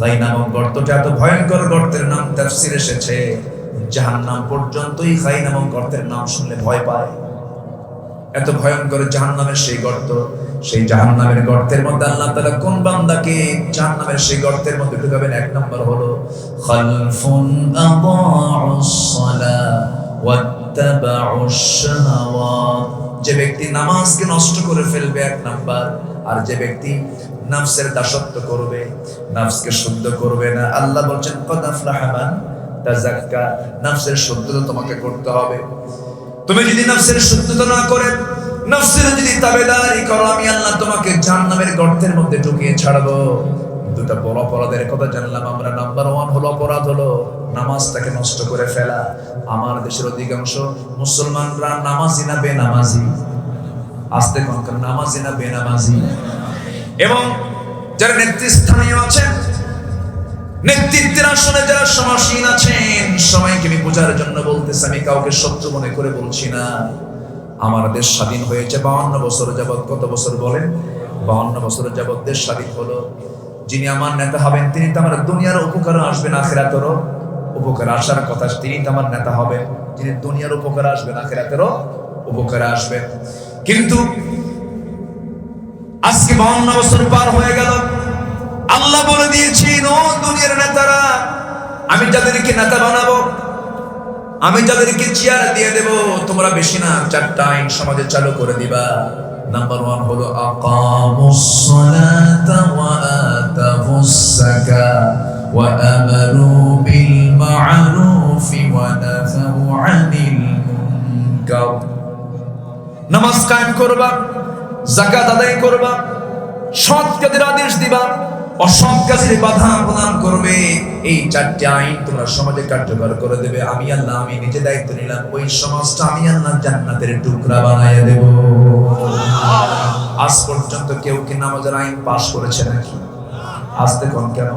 গাই নামক গর্তটা এত ভয়ঙ্কর গর্তের নাম তাফসীর এসেছে, জাহান্নাম পর্যন্তই গাই নামক গর্তের নাম শুনলে ভয় পায়। এত ভয়ঙ্কর জাহান্নামের সেই গর্ত। সেই জাহান্নামের গর্তের মধ্যে আল্লাহ তাআলা কোন বান্দাকে জাহান্নামের সেই গর্তের মধ্যে ঢুকাবেন? 1 নম্বর হলো খালফুন আদাউস সালাহ ওয়াত্তাবাউশ শাহাওয়াত, যে ব্যক্তি নামাজকে নষ্ট করে ফেলবে 1 নাম্বার। আর যে ব্যক্তি নফসের দাসত্ব করবে, নফসকে শুদ্ধ করবে না, আল্লাহ বলছেন কদ আফলাহা মান তাযাক্কা, নফসের শুদ্ধতা তোমাকে করতে হবে। তুমি যদি নফসের শুদ্ধতা না করে, নফসের যদি তাবেদারি করো, আমি আল্লাহ তোমাকে জাহান্নামের গর্তের মধ্যে ঢুকিয়ে ছাড়বো। 2টা বড় অপরাধের কথা জানলাম আমরা। নাম্বার 1 হলো অপরাধ হলো নামাজটাকে নষ্ট করে ফেলা। আমার দেশের অধিকাংশ মুসলমানরা নামাজি না বেনামাজি? আস্তে কোন নামাজি না বেনামাজি? এবং যারা নেতৃস্থানীয় আছেন, নেতৃত্বের আসনে যারা সমাসীন আছেন, সবাইকে আমি বোঝার জন্য বলতেছি, আমি কাউকে শত্রু মনে করে বলছি না। আমার দেশ স্বাধীন হয়েছে 52 বছর যাবত। কত বছর বলেন? 52 বছরের যাবত দেশ স্বাধীন হলো। যিনি আমার নেতা হবেন তিনি তো আমার দুনিয়ার উপকারে আসবেন, আখিরাতেরও উপকারে আসার কথা, তিনি তো আমার নেতা হবেন যিনি দুনিয়ার উপকারে আসবেন, আখিরাতেরও উপকারে আসবেন। কিন্তু আজকে 52 বছর পার হয়ে গেল, আল্লাহ বলে দিয়েছেন ও দুনিয়ার নেতারা, আমি যাদেরকে নেতা বানাবো, আমি যাদেরকে চেয়ার দিয়ে দেব, তোমরা বেশি না 4টা আইন সমাজে চালু করে দিবা। নাম্বার 1 হলো আকামুস সালাতা ওয়া আতাবুস যাকাত ওয়া আমারু বিল মা'রুফি ওয়া নাহাউ আনিল মুনকার। নামাজ কায়েম করবা, যাকাত আদায় করবা, সৎ কাজের আদেশ দিবা, অসৎ কাজের বাধা প্রদান করবে। এই 4টি আইন তোমরা সমাজে কার্যকর করে দেবে। আমি আল্লাহ, আমি নিজে দায়িত্ব নিলাম, ওই সমাজটা আমি আল্লাহ জান্নাতের টুকরা বানায় দেব। আজ পর্যন্ত কেউ কি নামাজের আইন পাশ করেছে নাকি? আসতে কোন কেন,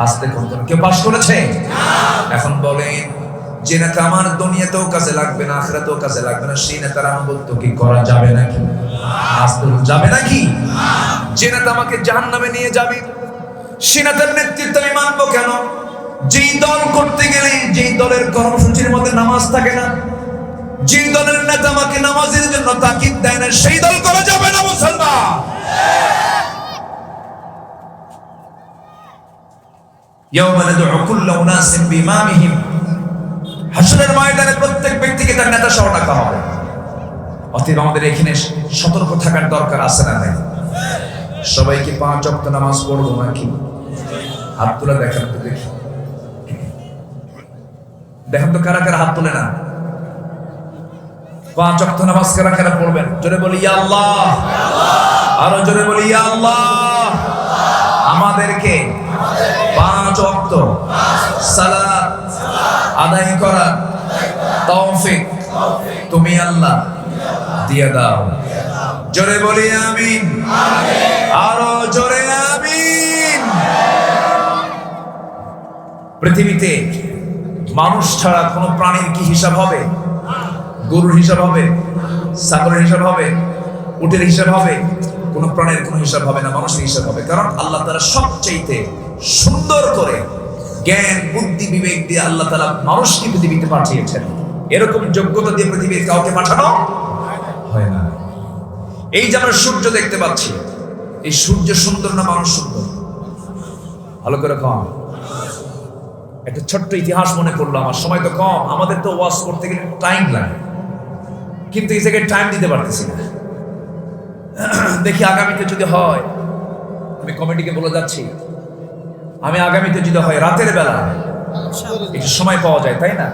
আসতে কোন কেন, কেউ পাশ করেছে? এখন বলেন, যে নেতা আমার দুনিয়াতেও কাজে লাগবে না, আখিরাতেও কাজে লাগবে না, সেই নেতার আনুগত্য কি করা যাবে নাকি? আসতে যাবে নাকি? যে নেতা আমাকে জাহান্নামে নিয়ে যাবে, সে নেতার নেতৃত্ব আমি মানবো কেন? যেই দল করতে গেলে, যেই দলের কর্মসূচির মধ্যে নামাজ থাকে না, যেই দলের নেতা আমাকে নামাজের জন্য তাকিদ দেয় না, সেই দল করা যাবে না মুসলমান। ইয়াওমা নাদউ কুল্লা উনাসিন বিইমামিহিম, হাসরের ময়দানে প্রত্যেক ব্যক্তিকে তার নেতা সহ ডাকা হবে। অতএব আমাদের এখানে সতর্ক থাকার দরকার আছে না নাই? সবাইকে 5 ওয়াক্ত নামাজ পড়বো নাকি? হাত তোলা দেখেন তো, দেখি দেখেন তো কারা কারা হাত তোলে না। 5 ওয়াক্ত নামাজ কারা কারা পড়বেন? জোরে বলি ইয়া আল্লাহ, আরো জোরে বলি ইয়া আল্লাহ। আমাদেরকে 5 ওয়াক্ত সালাত আদায় করা তৌফিক তুমি আল্লাহ দিয়ে দাও। জোরে বলি আমিন, আরো জোরে আমিন। পৃথিবীতে মানুষ ছাড়া কোন প্রাণীর কি হিসাব হবে? গরুর হিসাব হবে, ছাগলের হিসাব হবে, উটের হিসাব হবে? কোন প্রাণীর কোন হিসাব হবে না, মানুষের হিসাব হবে। কারণ আল্লাহ তাআলা সবচাইতে সুন্দর করে জ্ঞান, বুদ্ধি, বিবেক দিয়ে আল্লাহ তাআলা মানুষকে পৃথিবীতে পাঠিয়েছেন। এরকম যোগ্যতা দিয়ে পৃথিবীর কাউকে পাঠানো হয় না। এই যে আমরা সূর্য দেখতে পাচ্ছি, এই সূর্য সুন্দর না মানুষ সুন্দর? ভালো করে কম। একটা ছোট্ট ইতিহাস মনে করলো আমার, সময় তো কম, আমাদের তো ওয়াজ করতে গেলে টাইম লাগে, কিন্তু এই জায়গায় টাইম দিতে পারতেছি না। দেখি আগামীতে যদি হয়, আমি কমিটিকে বলে যাচ্ছি, আমি আগামীতে যদি হয় রাতের বেলা একটু সময় পাওয়া যায়, তাই না?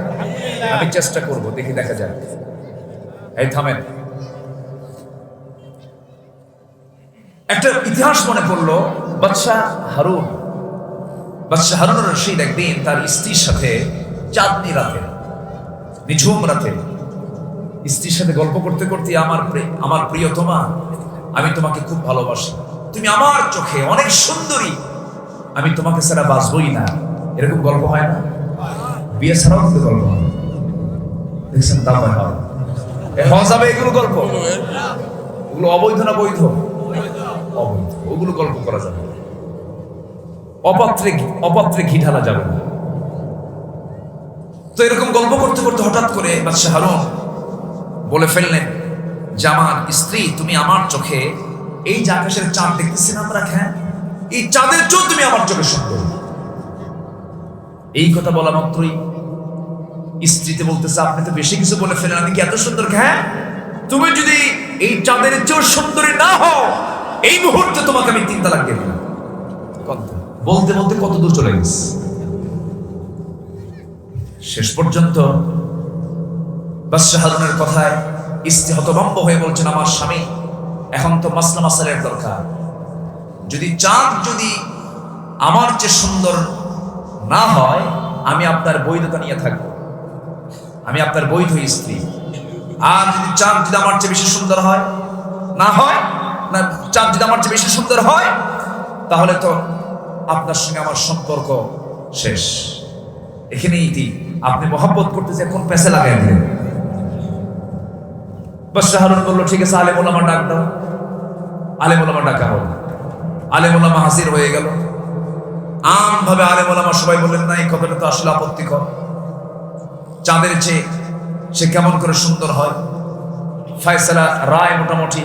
আমি চেষ্টা করব, দেখি দেখা যাক। এই থামেন, একটা ইতিহাস মনে পড়লো। বাদশাহ হারুন রশিদ একদিন তার স্ত্রীর সাথে চাঁদনি রাতে, নিঝুম রাতে স্ত্রীর সাথে গল্প করতে করতে, আমার প্রিয়তমা, আমি তোমাকে খুব ভালোবাসি, তুমি আমার চোখে অনেক সুন্দরী, আমি তোমাকে ছাড়া বাঁচবই না। এরকম গল্প হয় না? বিয়ে ছাড়াও কিন্তু গল্প হয়, দেখছেন? তা হয় হওয়া যাবে এগুলো গল্প? ওগুলো অবৈধ না বৈধ? অবৈধ। ওগুলো গল্প করা যাবে, অপাত্রে ঘি ঢালা যাবে না। তো এরকম গল্প করতে করতে হঠাৎ করে বাদশাহ হারুন বলে ফেললেন যে, আমার স্ত্রী, তুমি আমার চোখে এই যে আকাশের চাঁদ দেখতেছি না আমরা, হ্যাঁ, এই চাঁদের চেয়েও তুমি আমার চোখে সুন্দর। এই কথা বলা মাত্রই স্ত্রীতে বলতেছে, আপনি তো বেশি কিছু বলে ফেলেন, আমি কি এত সুন্দর? হ্যাঁ, তুমি যদি এই চাঁদের চেয়েও সুন্দরী না হও, এই মুহূর্তে তোমাকে আমি 3 তালাক দিয়ে দিলাম। বলতে বলতে কত দূর চলে গেছে। শেষ পর্যন্ত বাদশাহ হারুনের কথায় স্ত্রী হতভম্ব হয়ে বলছেন, আমার স্বামী, এখন তো মাসলা মাসালের দরকার। যদি চাঁদ যদি আমার চেয়ে সুন্দর না হয়, আমি আপনার বৈধতা নিয়ে থাকবো, আমি আপনার বৈধ স্ত্রী। আর যদি চাঁদ যদি আমার চেয়ে বেশি সুন্দর হয়, না হয় না, চাঁদ যদি আমার চেয়ে বেশি সুন্দর হয়, তাহলে তো আপনার সঙ্গে আমার সম্পর্ক শেষ। এখানেই আপনি মহব্বত করতেছে, কোন পেছে লাগাই দিলেন। বাদশাহ হারুন বলল, ঠিক আছে, আলেম ওলামা ডাক দাও। আলেম ওলামা ডাকা হল, আলেম ওলামা হাজির হয়ে গেল। আমভাবে আলেম ওলামা সবাই বললেন, না এই কথাটা তো আসলে আপত্তিকর, চাঁদের চেয়ে সে কেমন করে সুন্দর হয়। ফয়সালা রায় মোটামুটি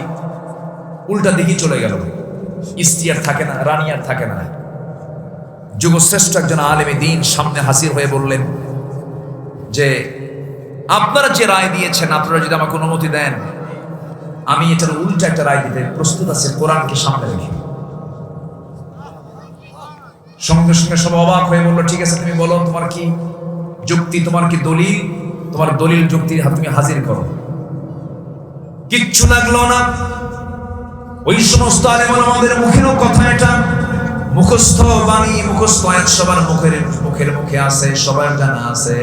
উল্টা দিকে চলে গেল, স্ত্রী আর থাকে না, রানী আর থাকে না। যুগশ্রেষ্ঠ একজন আলেমে দিন সামনে হাজির হয়ে বললেন যে আপনারা যে রায় দিয়েছেন, আপনারা যদি আমাকে অনুমতি দেন, আমি এটার উল্টা একটা রায় দিতে প্রস্তুত আছি, কোরআনকে সামনে রেখে। সঙ্গে সঙ্গে সব অবাক হয়ে বললো, ঠিক আছে তুমি বলো তোমার কি যুক্তি, তোমার কি দলিল, তোমার দলিল যুক্তি তুমি হাজির করো। কিচ্ছু লাগলো না। ওই সমস্ত আলেম ওলামাদের মুখেরও কথা, এটা মুখস্থ বাণী, মুখস্থ আয়াত সবার মুখের মুখে আছে, সবার জানা আছে,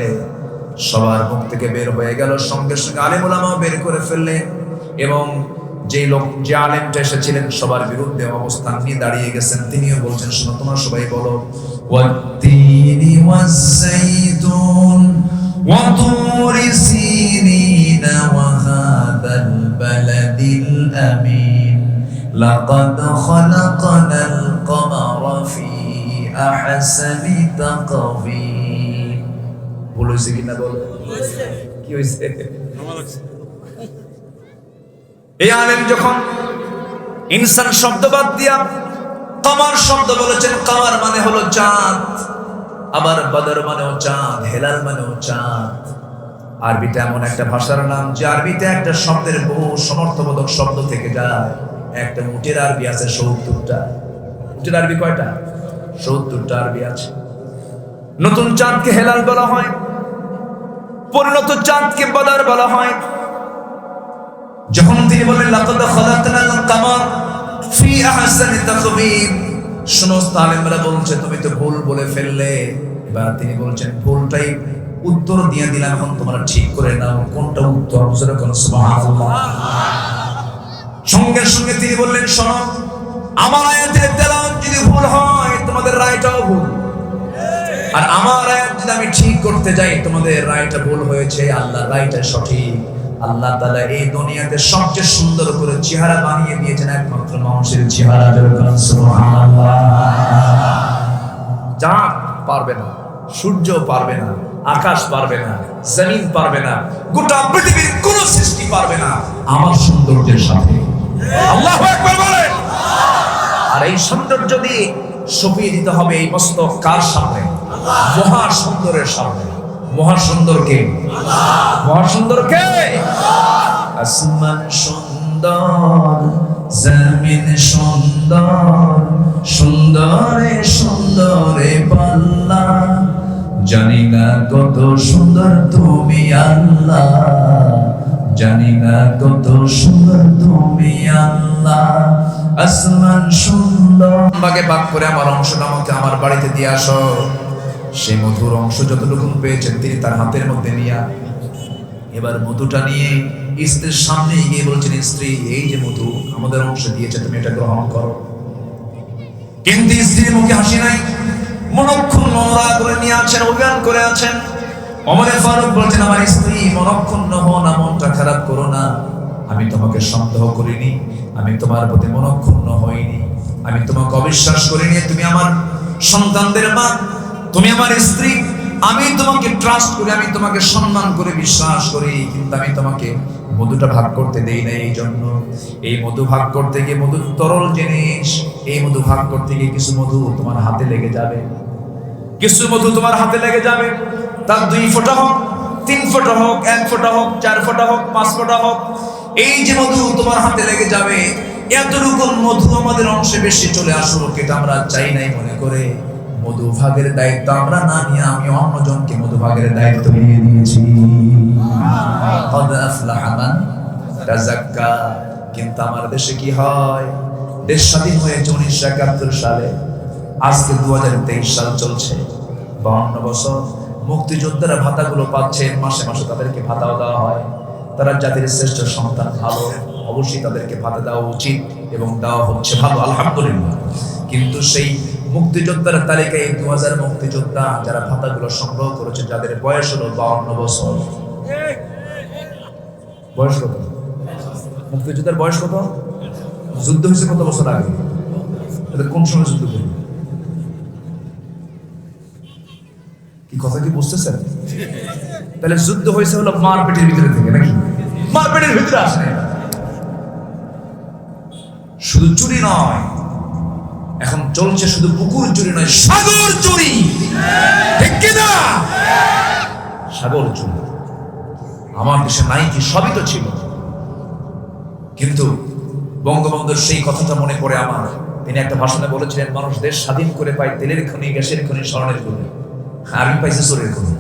সবার মুখ থেকে বের হয়ে গেল। সঙ্গে সঙ্গে আলেম ওলামাও বের করে ফেললেন এবং যে আলেমটা এসেছিলেন সবার বিরুদ্ধে অবস্থান নিয়ে দাঁড়িয়ে গেছেন, তিনিও বলছেন, শোনো তোমরা সবাই বলো, ওয়াত্তিনি ওয়াজ্জাইতুন ওয়া তুরি সিনিনা ওয়া হাদাল বালাদিল আমিন লাকাদ খালাকনাল কমারা ফি আহসানি তাকওয়িম। বলেছে কিনা বলো, কি হইছে? এই আলেম যখন ইনসান শব্দ বাদ দিয়া কামার শব্দ বলেছেন, কামার মানে হলো চাঁদ, আবার বদর মানেও চাঁদ, হেলাল মানেও চাঁদ। আরবিতে এমন একটা ভাষার নাম যে আরবিতে একটা শব্দের বহু সমর্থবোধক শব্দ থেকে যায়। একটা উটের আরবি আছে ৭০টা। উটের আরবি কয়টা? ৭০টা আরবি আছে। নতুন চাঁদকে হেলাল বলা হয়, পরিণত চাঁদকে বদর বলা হয়। যখন তিনি বলেন লাকাদ খালাকনাল কামার ফি আহসানি তাকওয়িম, সমস্ত আলেমরা বলছে তুমি তো ভুল বলে ফেললে। এবার তিনি বলছেন ভুলটাই উত্তর দিয়ে দিলাম, এখন তোমরা ঠিক করে নাও কোনটা উত্তর। সুবহানাল্লাহ। সঙ্গে সঙ্গে তিনি বললেন, শোনো, আমার আয়াতের তেলাওয়াত যদি ভুল হয় তোমাদের রায়টাও ভুল, আর আমার আয়াত যদি আমি ঠিক করতে যাই তোমাদের রায়টা ভুল হয়েছে, আল্লাহর রায়টা সঠিক। আল্লাহ তাআলা এই দুনিয়াতে সবচেয়ে সুন্দর করে চেহারা বানিয়ে দিয়েছেন একমাত্র মানুষের চেহারা। সুবহানাল্লাহ। চাঁদ পারবে না, সূর্য পারবে না, আকাশ পারবে না, জমিন পারবে না, গোটা পৃথিবীর কোন সৃষ্টি পারবে না আমার সৌন্দর্যের সাথে। আল্লাহু আকবার বলেন। আর এই সৌন্দর্য দিয়ে সপিয়ে দিতে হবে এই মস্তক কার সামনে? মহা সুন্দরের সামনে। মহা সুন্দর কে? মহা সুন্দর কে? আসমান সুন্দর, জমিন সুন্দর, সুন্দরে সুন্দরে পাল্লা, জানি না কত সুন্দর তুমি আল্লাহ, জানি না কত সুন্দর তুমি আল্লাহ। আসমান সুন্দর, ভাগে ভাগ করে আমার অংশটা আমাকে আমার বাড়িতে দিয়ে আসো। সেই মধুর অংশ যতটুকু পেয়েছেন তিনি তার হাতের মধ্যে নিয়ে এবার মধুটা নিয়ে স্ত্রীর সামনে গিয়ে বলছেন, স্ত্রী এই যে মধু আমাদের অংশ দিয়েছে, তুমি এটা গ্রহণ করো। কিন্তু স্ত্রীর মুখে হাসি নাই, মনক্ষুণ্ণ রাগ করে নিয়ে আছেন, অভিমান করে আছেন। ওমর ফারুক বলছেন, আমার স্ত্রী মনক্ষুণ্ণ হও না, মনটা খারাপ করো না, আমি তোমাকে সন্দেহ করিনি, আমি তোমার প্রতি মনক্ষুণ্ণ হইনি, আমি তোমাকে অবিশ্বাস করিনি। তুমি আমার সন্তানদের মা, তুমি আমার স্ত্রী, আমি তোমাকে ট্রাস্ট করি, আমি তোমাকে সম্মান করে বিশ্বাস করি, কিন্তু আমি তোমাকে মধুটা ভাগ করতে দেই না। এই জন্য এই মধু ভাগ করতে গিয়ে, মধু তরল জিনিস, এই মধু ভাগ করতে গিয়ে কিছু মধু তোমার হাতে লেগে যাবে, কিছু মধু তোমার হাতে লেগে যাবে। তার 2 ফোঁটা হোক, 3 ফোঁটা হোক, 1 ফোঁটা হোক, 4 ফোঁটা হোক, 5 ফোঁটা হোক, এই যে মধু তোমার হাতে লেগে যাবে, এতটুকু মধু আমাদের অংশে বেশি চলে আসুক এটা আমরা চাই নাই মনে করে মধু ভাগের দায়িত্ব আমরা না নিয়ে আমি অন্যজনকে মধু ভাগের দায়িত্ব দিয়ে দিয়েছি। কদ আফলাহা মান তাযাক্কা। কিন্তু আমার দেশে কি হয়? দেশ স্বাধীন হয়েছে 1971 সালে, আজকে 2023 সাল চলছে, 52 বছর। মুক্তিযোদ্ধারা ভাতাগুলো পাচ্ছেন, মাসে মাসে তাদেরকে ভাতাও দেওয়া হয়। তারা জাতির শ্রেষ্ঠ সন্তান, ভালো, অবশ্যই তাদেরকে ভাতা দেওয়া উচিত এবং দেওয়া হচ্ছে, ভালো, আলহামদুলিল্লাহ। কিন্তু সেই মুক্তিযোদ্ধার তালিকায় 2000 মুক্তিযোদ্ধা যারা ভাতাগুলো সংগ্রহ করেছে, যাদের বয়স হলো 52 বছর। বয়স কত মুক্তিযোদ্ধার? বয়স কত? যুদ্ধ হয়েছে কত বছর আগে? তাহলে কোন সময় যুদ্ধ করবে? কি কথা কি বুঝতেছেন? তাহলে যুদ্ধ হয়েছে হলো মারপেটের ভিতরে থেকে, নাকি? মারপেটের ভিতরে আসে না। শুধু চুরি নয়, এখন চলছে শুধু পুকুর চুরি নয়, সাগর চুরি। ঠিক কিনা? সাগর চুরি। আমার দেশে নাই কি? সবই তো ছিল, কিন্তু বঙ্গবন্ধুর সেই কথাটা মনে পড়ে আমার। তিনি একটা ভাষণে বলেছিলেন, মানুষ দেশ স্বাধীন করে পায় তেলের খনি, গ্যাসের খনি, স্বর্ণের খনি, আর আমি পাইছি চোরের খনি।